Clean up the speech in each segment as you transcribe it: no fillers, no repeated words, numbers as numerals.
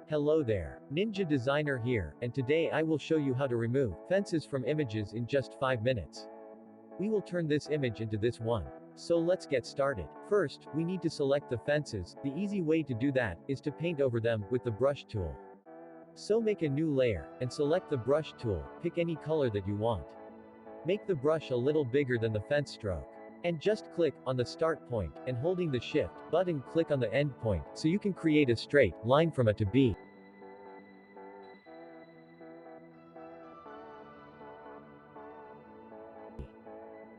Hello there, Ninja Designer here, and today I will show you how to remove fences from images in just 5 minutes. We will turn this image into this one. So let's get started. First, we need to select the fences. The easy way to do that is to paint over them with the brush tool. So make a new layer, and select the brush tool, pick any color that you want. Make the brush a little bigger than the fence stroke. And just click on the start point, and holding the shift button click on the end point, so you can create a straight line from A to B.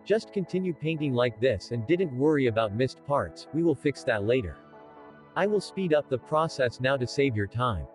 Just continue painting like this and didn't worry about missed parts, we will fix that later. I will speed up the process now to save your time.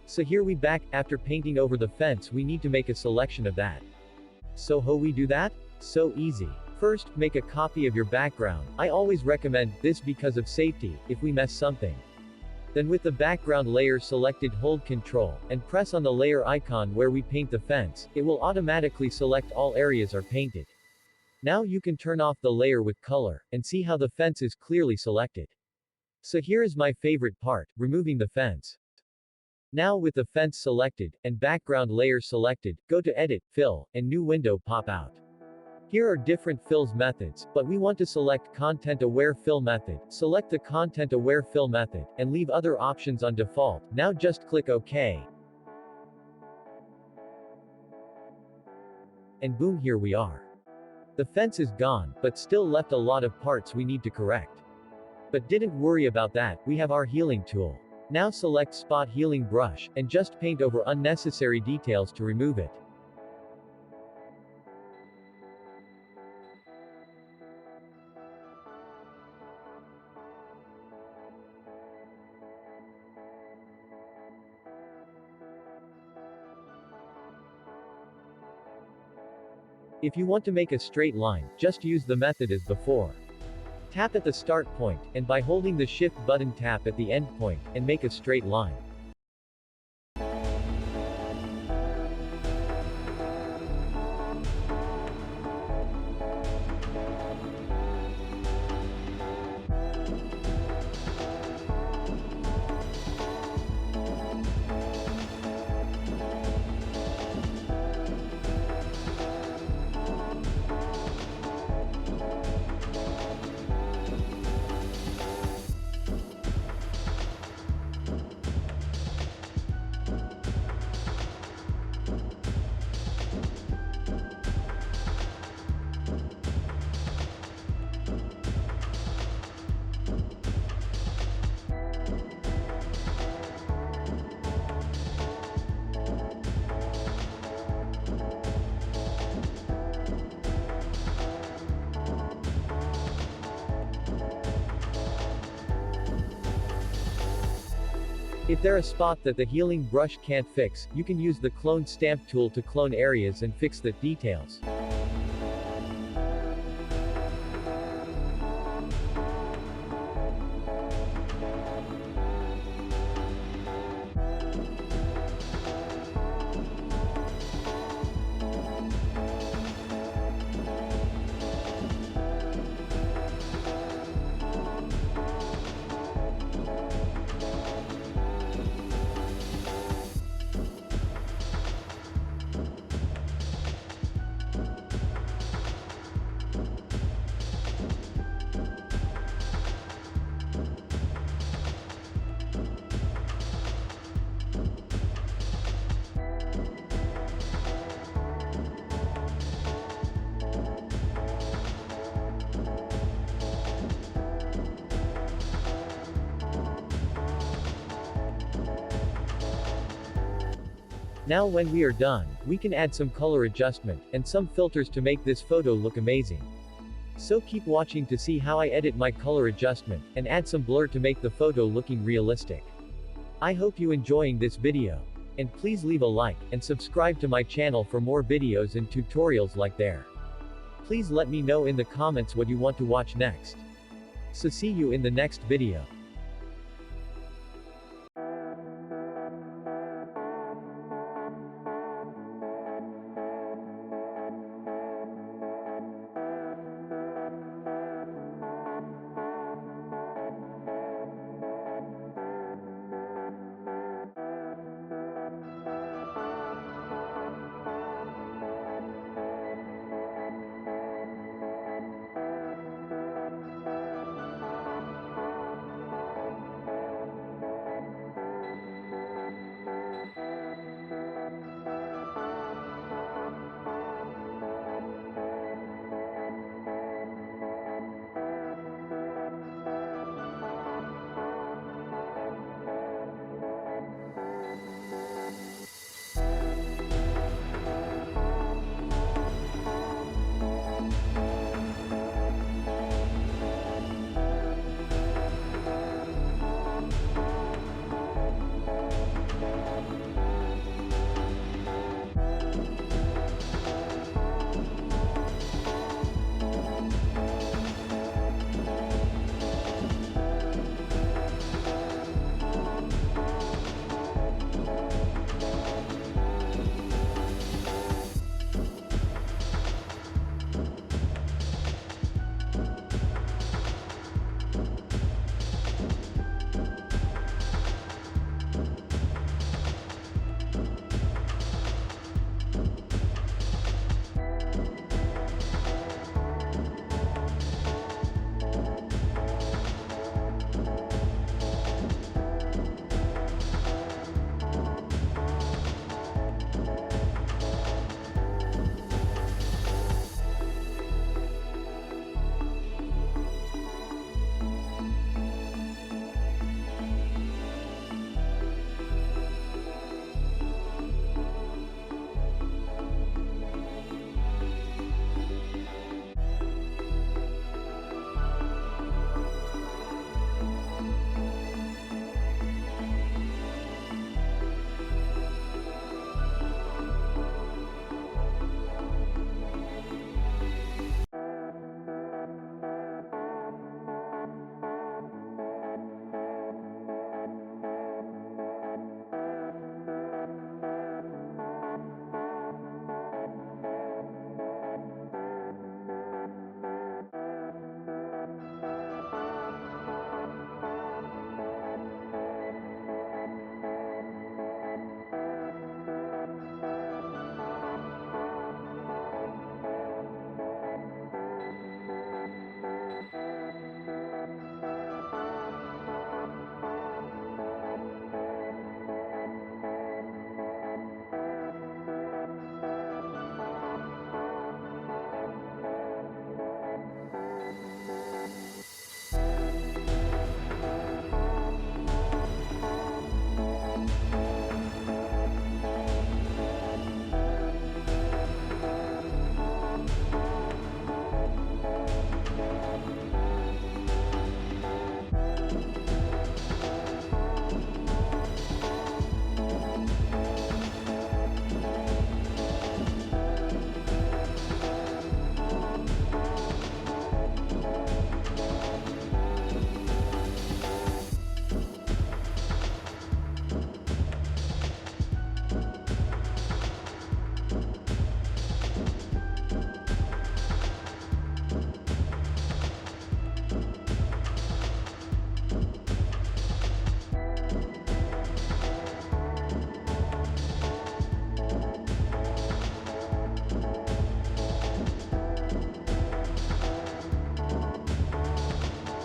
So here we back, after painting over the fence we need to make a selection of that. So how we do that? So easy. First, make a copy of your background. I always recommend this because of safety, if we mess something. Then with the background layer selected hold Ctrl, and press on the layer icon where we paint the fence, it will automatically select all areas are painted. Now you can turn off the layer with color, and see how the fence is clearly selected. So here is my favorite part, removing the fence. Now with the fence selected, and background layer selected, go to Edit, Fill, and new window pop out. Here are different fills methods, but we want to select Content Aware Fill method. Select the Content Aware Fill method, and leave other options on default. Now just click OK. And boom, here we are. The fence is gone, but still left a lot of parts we need to correct. But didn't worry about that, we have our healing tool. Now select Spot Healing Brush, and just paint over unnecessary details to remove it. If you want to make a straight line, just use the method as before. Tap at the start point, and by holding the shift button tap at the end point, and make a straight line. If there a spot that the healing brush can't fix, you can use the Clone Stamp tool to clone areas and fix the details. Now when we are done, we can add some color adjustment, and some filters to make this photo look amazing. So keep watching to see how I edit my color adjustment, and add some blur to make the photo looking realistic. I hope you enjoying this video. And please leave a like, and subscribe to my channel for more videos and tutorials like there. Please let me know in the comments what you want to watch next. So see you in the next video.